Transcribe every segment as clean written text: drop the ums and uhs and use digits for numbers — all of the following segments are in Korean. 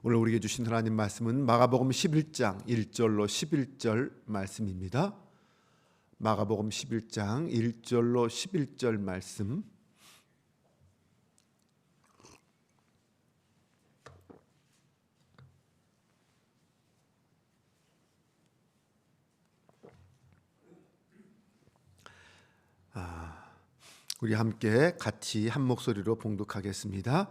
오늘 우리에게 주신 하나님 말씀은 마가복음 11장 1절로 11절 말씀입니다. 마가복음 11장 1절로 11절 말씀. 우리 함께 같이 한 목소리로 봉독하겠습니다.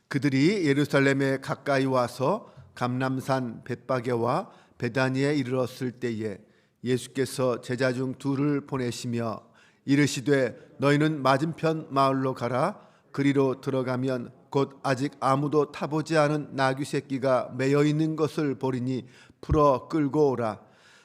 그들이 예루살렘에 가까이 와서 감람산 벳바게와 베다니에 이르렀을 때에 예수께서 제자 중 둘을 보내시며 이르시되 너희는 맞은편 마을로 가라. 그리로 들어가면 곧 아직 아무도 타보지 않은 나귀 새끼가 매여 있는 것을 보리니 풀어 끌고 오라.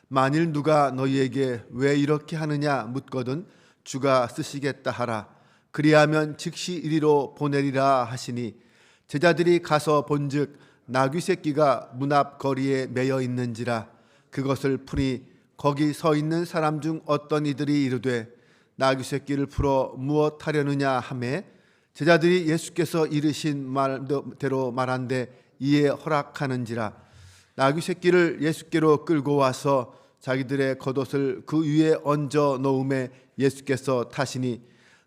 만일 누가 너희에게 왜 이렇게 하느냐 묻거든 주가 쓰시겠다 하라. 그리하면 즉시 이리로 보내리라 하시니 제자들이 가서 본즉 나귀 새끼가 문 앞 거리에 매여 있는지라. 그것을 푸니 거기 서 있는 사람 중 어떤 이들이 이르되 나귀 새끼를 풀어 무엇 하려느냐 하매 제자들이 예수께서 이르신 말대로 말한데 이에 허락하는지라. 나귀 새끼를 예수께로 끌고 와서 자기들의 겉옷을 그 위에 얹어 놓음에 예수께서 타시니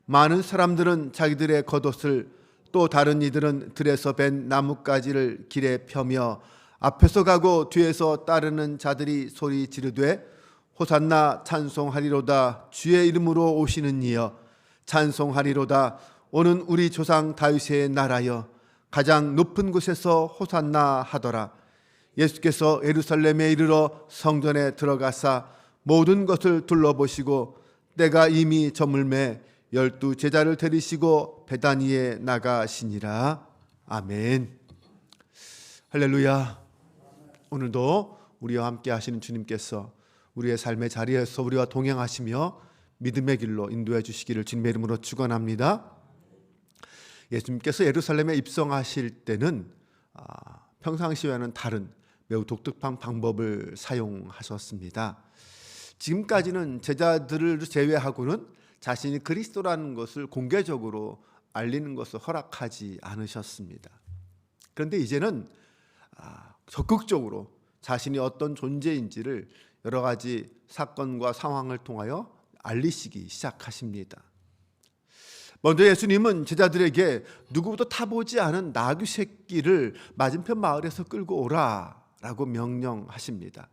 많은 사람들은 자기들의 겉옷을 또 다른 이들은 들에서 벤 나뭇가지를 길에 펴며 앞에서 가고 뒤에서 따르는 자들이 소리 지르되 호산나 찬송하리로다. 주의 이름으로 오시는 이여 찬송하리로다. 오는 우리 조상 다윗의 나라여 가장 높은 곳에서 호산나 하더라. 예수께서 예루살렘에 이르러 성전에 들어가사 모든 것을 둘러보시고 때가 이미 저물매 12 제자를 데리시고 베다니에 나가시니라. 아멘. 할렐루야. 오늘도 우리와 함께 하시는 주님께서 우리의 삶의 자리에서 우리와 동행하시며 믿음의 길로 인도해 주시기를 주님의 이름으로 축원합니다. 예수님께서 예루살렘에 입성하실 때는 평상시와는 다른 매우 독특한 방법을 사용하셨습니다. 지금까지는 제자들을 제외하고는 자신이 그리스도라는 것을 공개적으로 알리는 것을 허락하지 않으셨습니다. 그런데 이제는 적극적으로 자신이 어떤 존재인지를 여러 가지 사건과 상황을 통하여 알리시기 시작하십니다. 먼저 예수님은 제자들에게 누구보다 타보지 않은 나귀 새끼를 맞은편 마을에서 끌고 오라 라고 명령하십니다.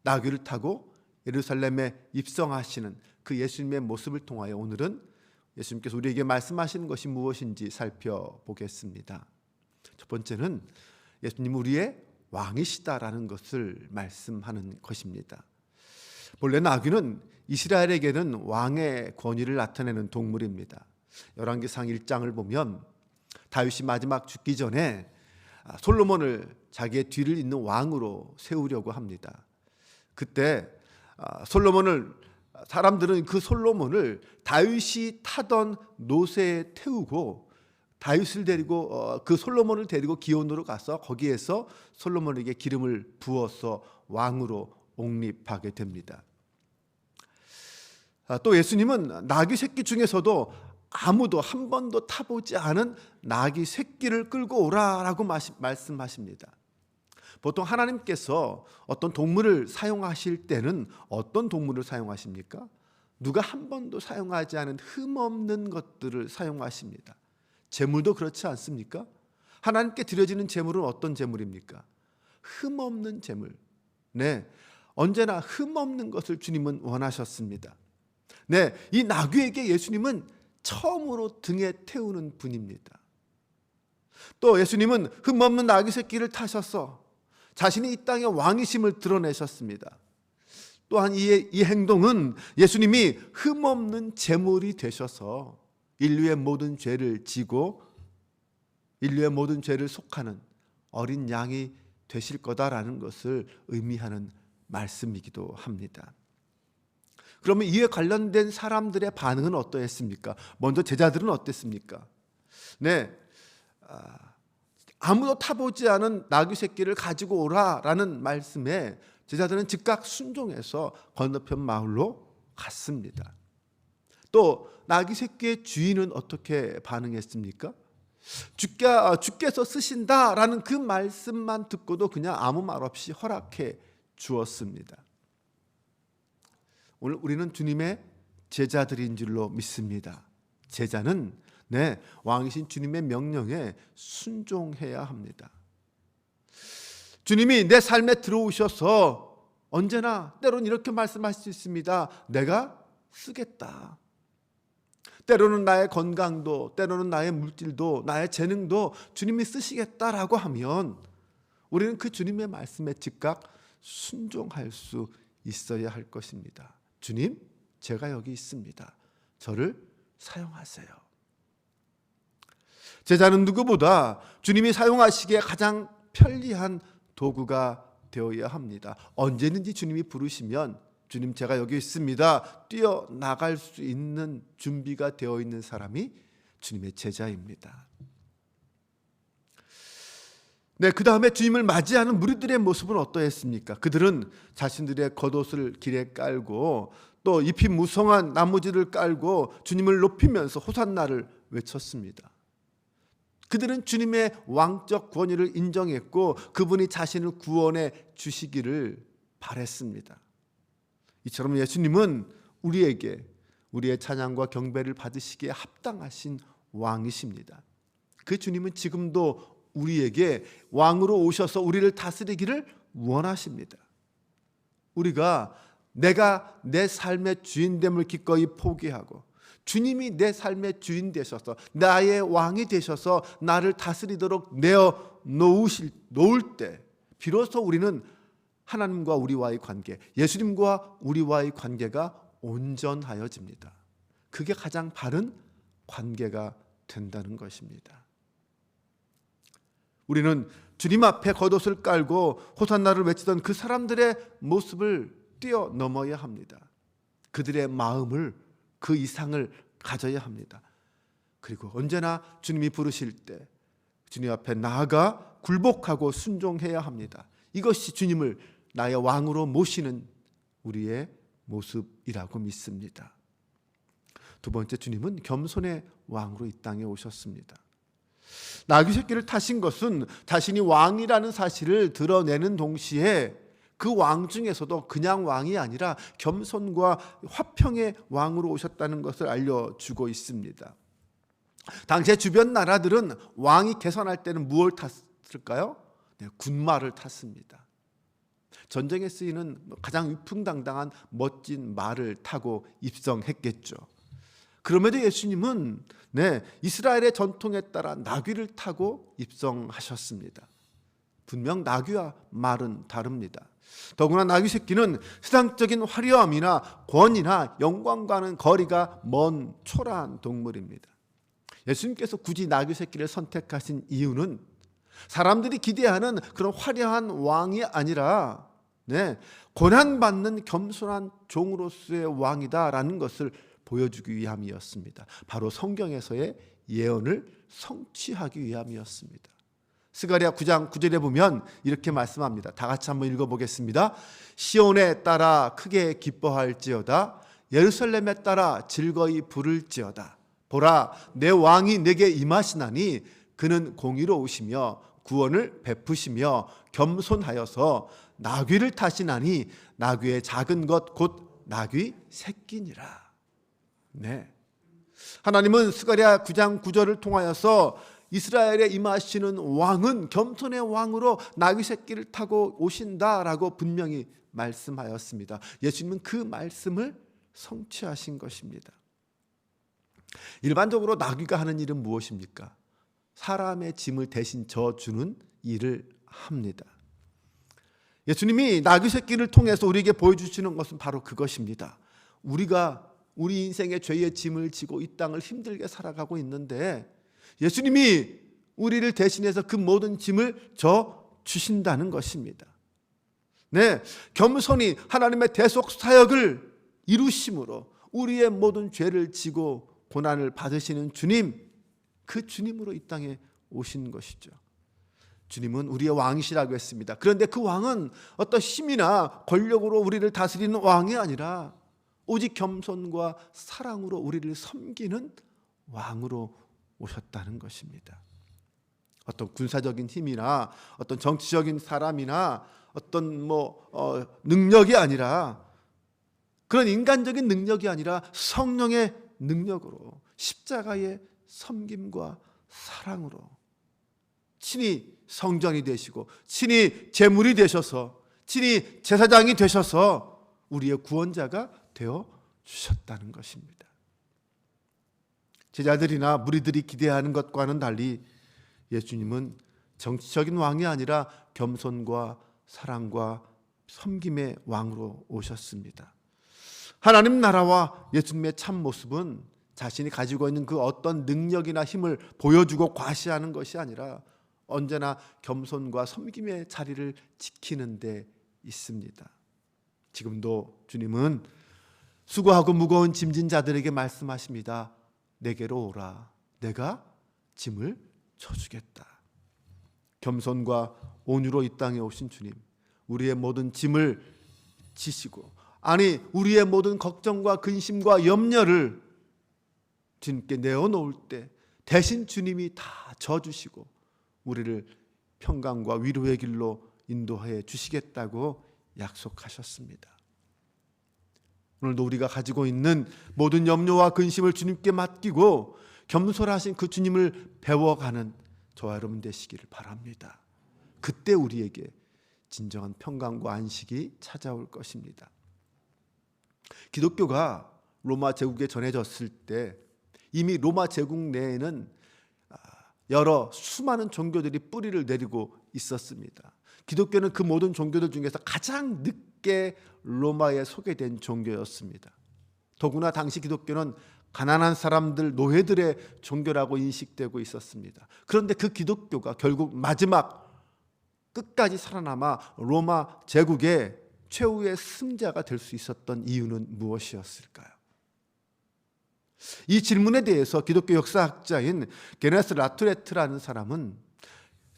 나귀를 타고 예루살렘에 입성하시는 그 예수님의 모습을 통하여 오늘은 예수님께서 우리에게 말씀하시는 것이 무엇인지 살펴보겠습니다. 첫 번째는 예수님은 우리의 왕이시다라는 것을 말씀하는 것입니다. 본래 나귀는 이스라엘에게는 왕의 권위를 나타내는 동물입니다. 열왕기상 1장을 보면 다윗이 마지막 죽기 전에 솔로몬을 자기의 뒤를 잇는 왕으로 세우려고 합니다. 그때 사람들은 그 솔로몬을 다윗이 타던 노새에 태우고 다윗을 데리고 그 솔로몬을 데리고 기온으로 가서 거기에서 솔로몬에게 기름을 부어서 왕으로 옹립하게 됩니다. 또 예수님은 나귀 새끼 중에서도 아무도 한 번도 타보지 않은 나귀 새끼를 끌고 오라라고 말씀하십니다. 보통 하나님께서 어떤 동물을 사용하실 때는 어떤 동물을 사용하십니까? 누가 한 번도 사용하지 않은 흠없는 것들을 사용하십니다. 제물도 그렇지 않습니까? 하나님께 드려지는 제물은 어떤 제물입니까? 흠없는 제물. 네, 언제나 흠없는 것을 주님은 원하셨습니다. 네, 이 나귀에게 예수님은 처음으로 등에 태우는 분입니다. 또 예수님은 흠없는 나귀 새끼를 타셔서 자신이 이 땅의 왕이심을 드러내셨습니다. 또한 이 행동은 예수님이 흠없는 제물이 되셔서 인류의 모든 죄를 지고 인류의 모든 죄를 속하는 어린 양이 되실 거다라는 것을 의미하는 말씀이기도 합니다. 그러면 이에 관련된 사람들의 반응은 어떠했습니까? 먼저 제자들은 어땠습니까? 네, 아무도 타보지 않은 나귀 새끼를 가지고 오라라는 말씀에 제자들은 즉각 순종해서 건너편 마을로 갔습니다. 또 나귀 새끼의 주인은 어떻게 반응했습니까? 주께서 쓰신다라는 그 말씀만 듣고도 그냥 아무 말 없이 허락해 주었습니다. 오늘 우리는 주님의 제자들인 줄로 믿습니다. 제자는 왕이신 주님의 명령에 순종해야 합니다. 주님이 내 삶에 들어오셔서 언제나 때로는 이렇게 말씀하실 수 있습니다. 내가 쓰겠다. 때로는 나의 건강도, 때로는 나의 물질도, 나의 재능도 주님이 쓰시겠다라고 하면 우리는 그 주님의 말씀에 즉각 순종할 수 있어야 할 것입니다. 주님, 제가 여기 있습니다. 저를 사용하세요. 제자는 누구보다 주님이 사용하시기에 가장 편리한 도구가 되어야 합니다. 언제든지 주님이 부르시면 주님 제가 여기 있습니다. 뛰어나갈 수 있는 준비가 되어 있는 사람이 주님의 제자입니다. 그 다음에 주님을 맞이하는 무리들의 모습은 어떠했습니까? 그들은 자신들의 겉옷을 길에 깔고 또 잎이 무성한 나무지를 깔고 주님을 높이면서 호산나를 외쳤습니다. 그들은 주님의 왕적 권위를 인정했고 그분이 자신을 구원해 주시기를 바랬습니다. 이처럼 예수님은 우리에게 우리의 찬양과 경배를 받으시기에 합당하신 왕이십니다. 그 주님은 지금도 우리에게 왕으로 오셔서 우리를 다스리기를 원하십니다. 우리가 내가 내 삶의 주인됨을 기꺼이 포기하고 주님이 내 삶의 주인 되셔서 나의 왕이 되셔서 나를 다스리도록 내어 놓을 때 비로소 우리는 하나님과 우리와의 관계, 예수님과 우리와의 관계가 온전하여집니다. 그게 가장 바른 관계가 된다는 것입니다. 우리는 주님 앞에 겉옷을 깔고 호산나를 외치던 그 사람들의 모습을 뛰어넘어야 합니다. 그들의 마음을, 그 이상을 가져야 합니다. 그리고 언제나 주님이 부르실 때 주님 앞에 나아가 굴복하고 순종해야 합니다. 이것이 주님을 나의 왕으로 모시는 우리의 모습이라고 믿습니다. 두 번째, 주님은 겸손의 왕으로 이 땅에 오셨습니다. 나귀 새끼를 타신 것은 자신이 왕이라는 사실을 드러내는 동시에 그 왕 중에서도 그냥 왕이 아니라 겸손과 화평의 왕으로 오셨다는 것을 알려주고 있습니다. 당시의 주변 나라들은 왕이 개선할 때는 무엇을 탔을까요? 군마를 탔습니다. 전쟁에 쓰이는 가장 위풍당당한 멋진 말을 타고 입성했겠죠. 그럼에도 예수님은 이스라엘의 전통에 따라 나귀를 타고 입성하셨습니다. 분명 나귀와 말은 다릅니다. 더구나 나귀 새끼는 세상적인 화려함이나 권위나 영광과는 거리가 먼 초라한 동물입니다. 예수님께서 굳이 나귀 새끼를 선택하신 이유는 사람들이 기대하는 그런 화려한 왕이 아니라 고난받는 겸손한 종으로서의 왕이다라는 것을 보여주기 위함이었습니다. 바로 성경에서의 예언을 성취하기 위함이었습니다. 스가랴 9장 9절에 보면 이렇게 말씀합니다. 다 같이 한번 읽어보겠습니다. 시온에 따라 크게 기뻐할지어다. 예루살렘에 따라 즐거이 부를지어다. 보라, 내 왕이 내게 임하시나니 그는 공의로우시며 구원을 베푸시며 겸손하여서 나귀를 타시나니 나귀의 작은 것 곧 나귀 새끼니라. 하나님은 스가랴 9장 9절을 통하여서 이스라엘에 임하시는 왕은 겸손의 왕으로 나귀 새끼를 타고 오신다라고 분명히 말씀하였습니다. 예수님은 그 말씀을 성취하신 것입니다. 일반적으로 나귀가 하는 일은 무엇입니까? 사람의 짐을 대신 져주는 일을 합니다. 예수님이 나귀 새끼를 통해서 우리에게 보여주시는 것은 바로 그것입니다. 우리가 우리 인생의 죄의 짐을 지고 이 땅을 힘들게 살아가고 있는데 예수님이 우리를 대신해서 그 모든 짐을 져 주신다는 것입니다. 겸손히 하나님의 대속 사역을 이루심으로 우리의 모든 죄를 지고 고난을 받으시는 주님, 그 주님으로 이 땅에 오신 것이죠. 주님은 우리의 왕이시라고 했습니다. 그런데 그 왕은 어떤 힘이나 권력으로 우리를 다스리는 왕이 아니라 오직 겸손과 사랑으로 우리를 섬기는 왕으로 오셨다는 것입니다. 어떤 군사적인 힘이나 어떤 정치적인 사람이나 어떤 능력이 아니라, 그런 인간적인 능력이 아니라 성령의 능력으로, 십자가의 섬김과 사랑으로 친히 성전이 되시고 친히 제물이 되셔서 친히 제사장이 되셔서 우리의 구원자가 되어 주셨다는 것입니다. 제자들이나 무리들이 기대하는 것과는 달리 예수님은 정치적인 왕이 아니라 겸손과 사랑과 섬김의 왕으로 오셨습니다. 하나님 나라와 예수님의 참 모습은 자신이 가지고 있는 그 어떤 능력이나 힘을 보여주고 과시하는 것이 아니라 언제나 겸손과 섬김의 자리를 지키는 데 있습니다. 지금도 주님은 수고하고 무거운 짐진 자들에게 말씀하십니다. 내게로 오라. 내가 짐을 져주겠다. 겸손과 온유로 이 땅에 오신 주님, 우리의 모든 짐을 지시고, 아니 우리의 모든 걱정과 근심과 염려를 주님께 내어놓을 때 대신 주님이 다 져주시고 우리를 평강과 위로의 길로 인도해 주시겠다고 약속하셨습니다. 오늘도 우리가 가지고 있는 모든 염려와 근심을 주님께 맡기고 겸손하신 그 주님을 배워가는 저와 여러분 되시기를 바랍니다. 그때 우리에게 진정한 평강과 안식이 찾아올 것입니다. 기독교가 로마 제국에 전해졌을 때 이미 로마 제국 내에는 여러 수많은 종교들이 뿌리를 내리고 있었습니다. 기독교는 그 모든 종교들 중에서 가장 늦게 로마에 소개된 종교였습니다. 더구나 당시 기독교는 가난한 사람들, 노예들의 종교라고 인식되고 있었습니다. 그런데 그 기독교가 결국 마지막 끝까지 살아남아 로마 제국의 최후의 승자가 될 수 있었던 이유는 무엇이었을까요? 이 질문에 대해서 기독교 역사학자인 게네스 라투레트라는 사람은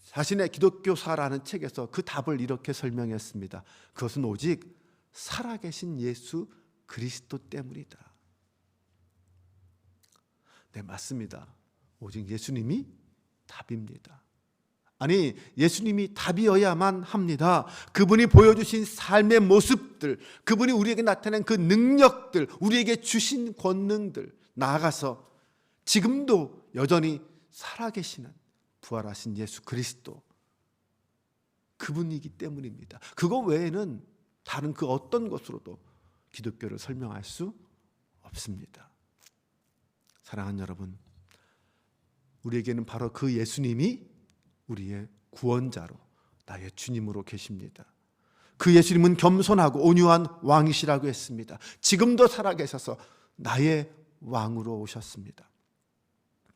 자신의 기독교사라는 책에서 그 답을 이렇게 설명했습니다. 그것은 오직 살아계신 예수 그리스도 때문이다. 네, 맞습니다. 오직 예수님이 답입니다. 아니, 예수님이 답이어야만 합니다. 그분이 보여주신 삶의 모습들, 그분이 우리에게 나타낸 그 능력들, 우리에게 주신 권능들, 나아가서 지금도 여전히 살아계시는 부활하신 예수 그리스도, 그분이기 때문입니다. 그거 외에는 다른 그 어떤 것으로도 기독교를 설명할 수 없습니다. 사랑하는 여러분, 우리에게는 바로 그 예수님이 우리의 구원자로, 나의 주님으로 계십니다. 그 예수님은 겸손하고 온유한 왕이시라고 했습니다. 지금도 살아계셔서 나의 왕으로 오셨습니다.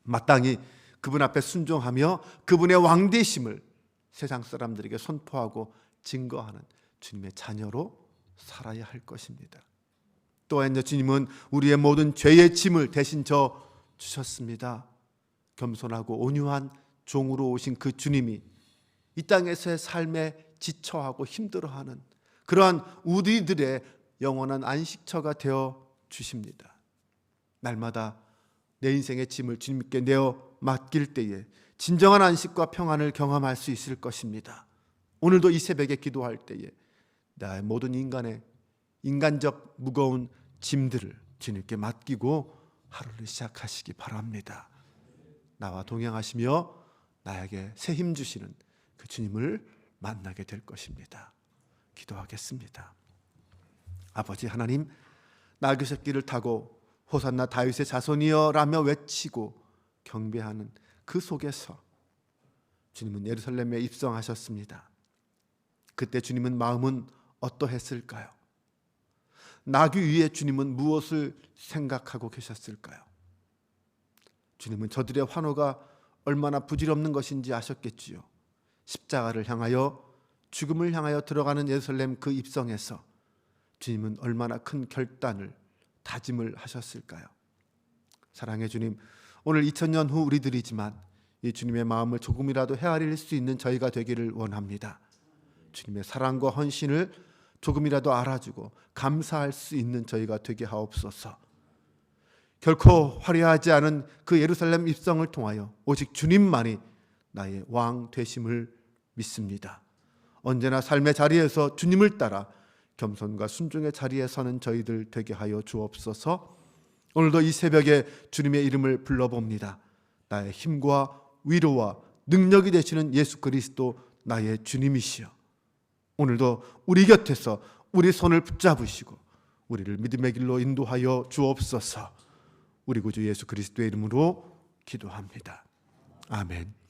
마땅히 그분 앞에 순종하며 그분의 왕되심을 세상 사람들에게 선포하고 증거하는 주님의 자녀로 살아야 할 것입니다. 또한 주님은 우리의 모든 죄의 짐을 대신 져 주셨습니다. 겸손하고 온유한 종으로 오신 그 주님이 이 땅에서의 삶에 지쳐하고 힘들어하는 그러한 우리들의 영원한 안식처가 되어 주십니다. 날마다 내 인생의 짐을 주님께 내어 맡길 때에 진정한 안식과 평안을 경험할 수 있을 것입니다. 오늘도 이 새벽에 기도할 때에 나의 모든 인간적 무거운 짐들을 주님께 맡기고 하루를 시작하시기 바랍니다. 나와 동행하시며 나에게 새 힘 주시는 그 주님을 만나게 될 것입니다. 기도하겠습니다. 아버지 하나님, 나귀 새끼를 타고 호산나 다윗의 자손이여 라며 외치고 경배하는 그 속에서 주님은 예루살렘에 입성하셨습니다. 그때 주님은 마음은 어떠했을까요? 나귀 위에 주님은 무엇을 생각하고 계셨을까요? 주님은 저들의 환호가 얼마나 부질없는 것인지 아셨겠지요. 십자가를 향하여, 죽음을 향하여 들어가는 예루살렘 그 입성에서 주님은 얼마나 큰 결단을, 다짐을 하셨을까요? 사랑의 주님, 오늘 2000년 후 우리들이지만 이 주님의 마음을 조금이라도 헤아릴 수 있는 저희가 되기를 원합니다. 주님의 사랑과 헌신을 조금이라도 알아주고 감사할 수 있는 저희가 되게 하옵소서. 결코 화려하지 않은 그 예루살렘 입성을 통하여 오직 주님만이 나의 왕 되심을 믿습니다. 언제나 삶의 자리에서 주님을 따라 겸손과 순종의 자리에 서는 저희들 되게 하여 주옵소서. 오늘도 이 새벽에 주님의 이름을 불러봅니다. 나의 힘과 위로와 능력이 되시는 예수 그리스도 나의 주님이시여, 오늘도 우리 곁에서 우리 손을 붙잡으시고 우리를 믿음의 길로 인도하여 주옵소서. 우리 구주 예수 그리스도의 이름으로 기도합니다. 아멘.